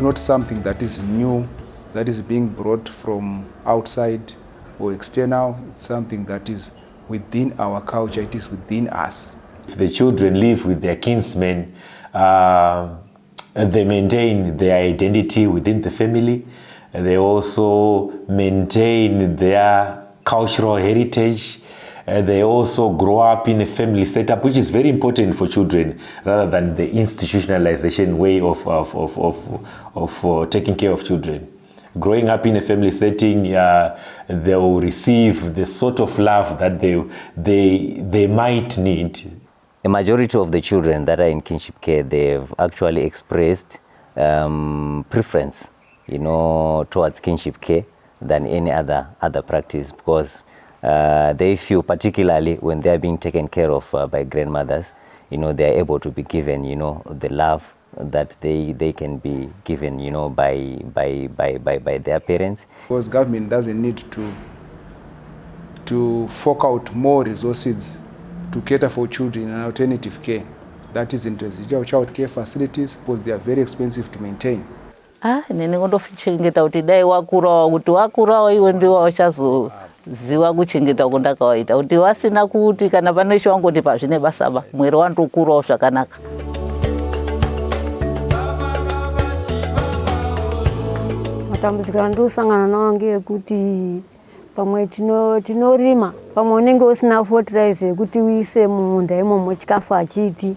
not something that is new, that is being brought from outside or external. It's something that is within our culture, it is within us. If the children live with their kinsmen, they maintain their identity within the family. They also maintain their cultural heritage. They also grow up in a family setup, which is very important for children, rather than the institutionalization way of taking care of children. Growing up in a family setting, they will receive the sort of love that they might need. A majority of the children that are in kinship care, they've actually expressed preference, towards kinship care than any other practice, because they feel, particularly when they are being taken care of by grandmothers, they are able to be given, the love that they can be given, by their parents. Because government doesn't need to fork out more resources to cater for children in alternative care. That is in residual child care facilities, because they are very expensive to maintain. Nene ngotofichengeta kuti dai wakurawo kuti wakurawo iwe ndiwo wachazoziwa kuchengeta kundakawaita kuti wasina kuti kana panesho wangoti pazvine basaba mwiri wandokurawo zvakanaka. Matambudziko andosangana nawo ngekuti pamwe tinorima, pamwe unenge usina fertilizer yekuti uise mumunda imomo chikafu achiti.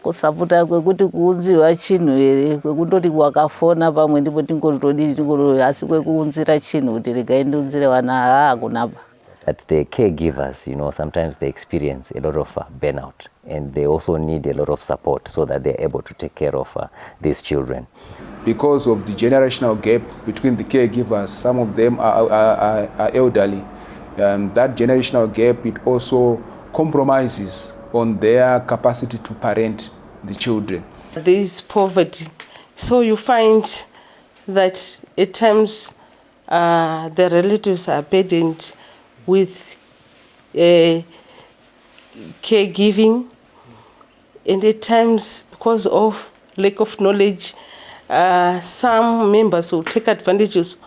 Kusaputa kwekuti kuunziwa chinhu here, kwekundoti wakafona pamwe ndipo tingotodii asi kwekuunzira chinhu kuti regai ndiunzire vana hakunaba. That the caregivers, sometimes they experience a lot of burnout, and they also need a lot of support so that they're able to take care of these children. Because of the generational gap between the caregivers, some of them are elderly. That generational gap, it also compromises on their capacity to parent the children. There is poverty. So you find that at times the relatives are burdened with caregiving, and at times because of lack of knowledge, some members will take advantages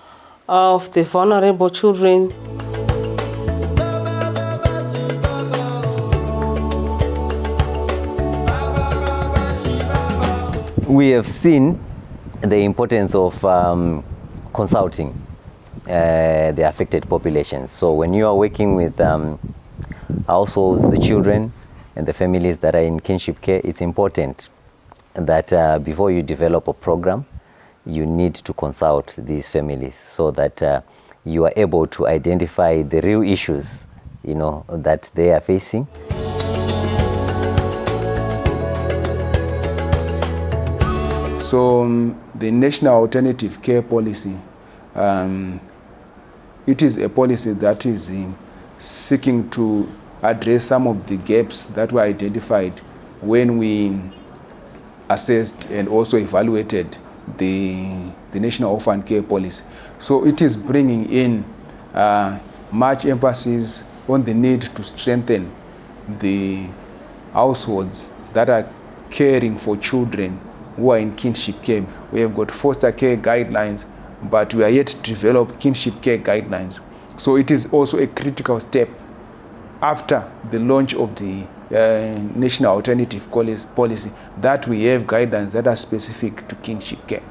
of the vulnerable children. We have seen the importance of consulting the affected populations. So when you are working with households, the children and the families that are in kinship care, it's important that before you develop a program, you need to consult these families so that you are able to identify the real issues, that they are facing. So the National Alternative Care Policy, it is a policy that is seeking to address some of the gaps that were identified when we assessed and also evaluated the National Orphan Care Policy. So it is bringing in much emphasis on the need to strengthen the households that are caring for children who are in kinship care. We have got foster care guidelines, but we are yet to develop kinship care guidelines. So it is also a critical step after the launch of the National Alternative Policy that we have guidelines that are specific to kinship care.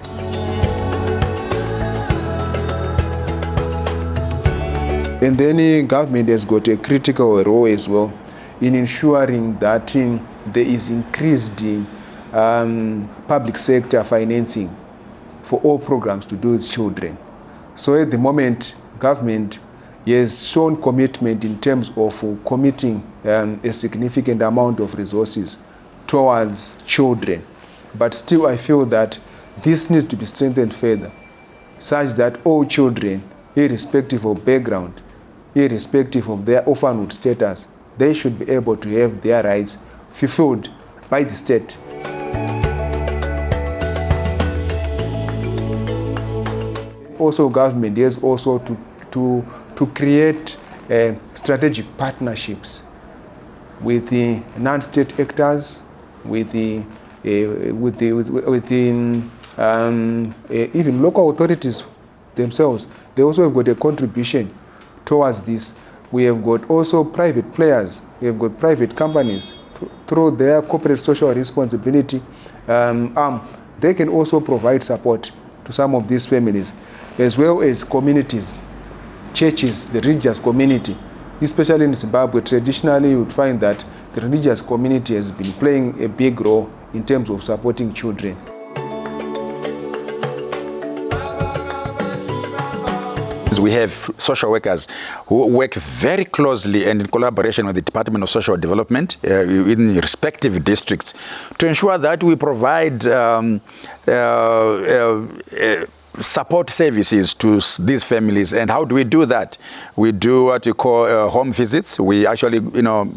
And then government has got a critical role as well in ensuring that there is increased public sector financing for all programs to do with children. So at the moment, government has shown commitment in terms of committing a significant amount of resources towards children. But still, I feel that this needs to be strengthened further, such that all children, irrespective of background, irrespective of their orphanhood status, they should be able to have their rights fulfilled by the state. Also, government is also to create strategic partnerships with the non-state actors, with the Even local authorities themselves, they also have got a contribution towards this. We have got also private players, we have got private companies through their corporate social responsibility arm. They can also provide support to some of these families, as well as communities, churches, the religious community. Especially in Zimbabwe, traditionally you would find that the religious community has been playing a big role in terms of supporting children. We have social workers who work very closely and in collaboration with the Department of Social Development in the respective districts to ensure that we provide support services to these families. And how do we do that? We do what we call home visits. We actually,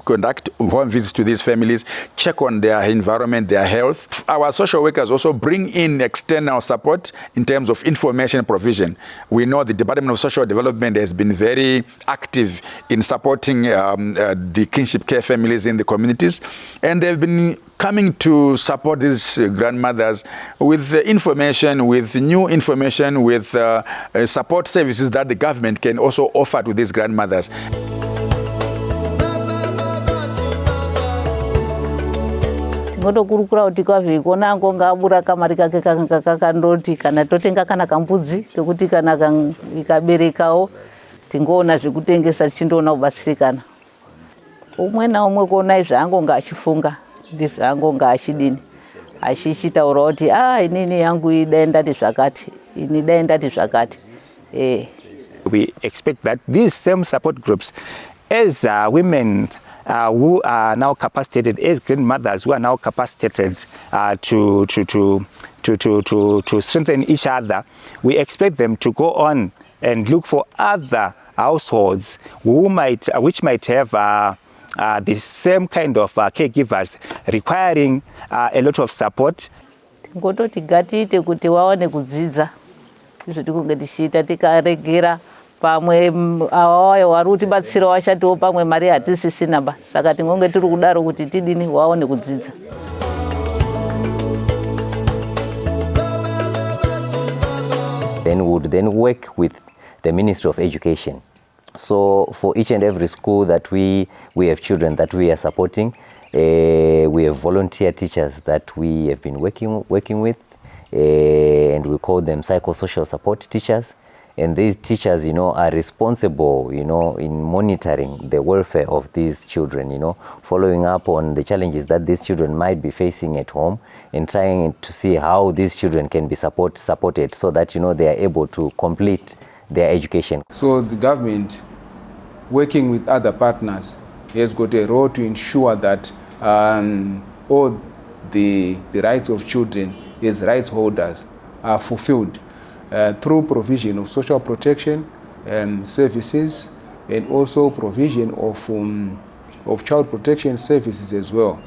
conduct home visits to these families, check on their environment, their health. Our social workers also bring in external support in terms of information provision. We know the Department of Social Development has been very active in supporting the kinship care families in the communities, and they've been coming to support these grandmothers with information, with new information, with support services that the government can also offer to these grandmothers. Ngotokurukura kuti kwavhikuona angonga abura kamari kake kakandoti kana totenga kana kambudzi kekuti kana ikaberekawo tingoona zvekutengesa tichindoona kubatsirikana. Umwe naumwe kuona zvaangonga achifunga ndizvaangonga achidini achichitaura kuti inini yangu idaendati zvakati ini daendati zvakati. We expect that these same support groups, as women who are now capacitated, as grandmothers who are now capacitated to strengthen each other, we expect them to go on and look for other households which might have the same kind of caregivers requiring a lot of support. Ngototi gatiite kuti waone kudzidza izvo tikunge tichiita tikaregera pamwe awayo vari kutibatsira washatiwo pamwe mari hatisisina ba saka tingonge tiri kudaro kuti tidini waone kudzidza. Then we would then work with the Ministry of Education. So for each and every school that we have children that we are supporting, we have volunteer teachers that we have been working with, and we call them psychosocial support teachers. And these teachers, are responsible, in monitoring the welfare of these children, following up on the challenges that these children might be facing at home, and trying to see how these children can be supported so that, they are able to complete their education. So the government, working with other partners, has got a role to ensure that all the rights of children as rights holders are fulfilled through provision of social protection services, and also provision of child protection services as well.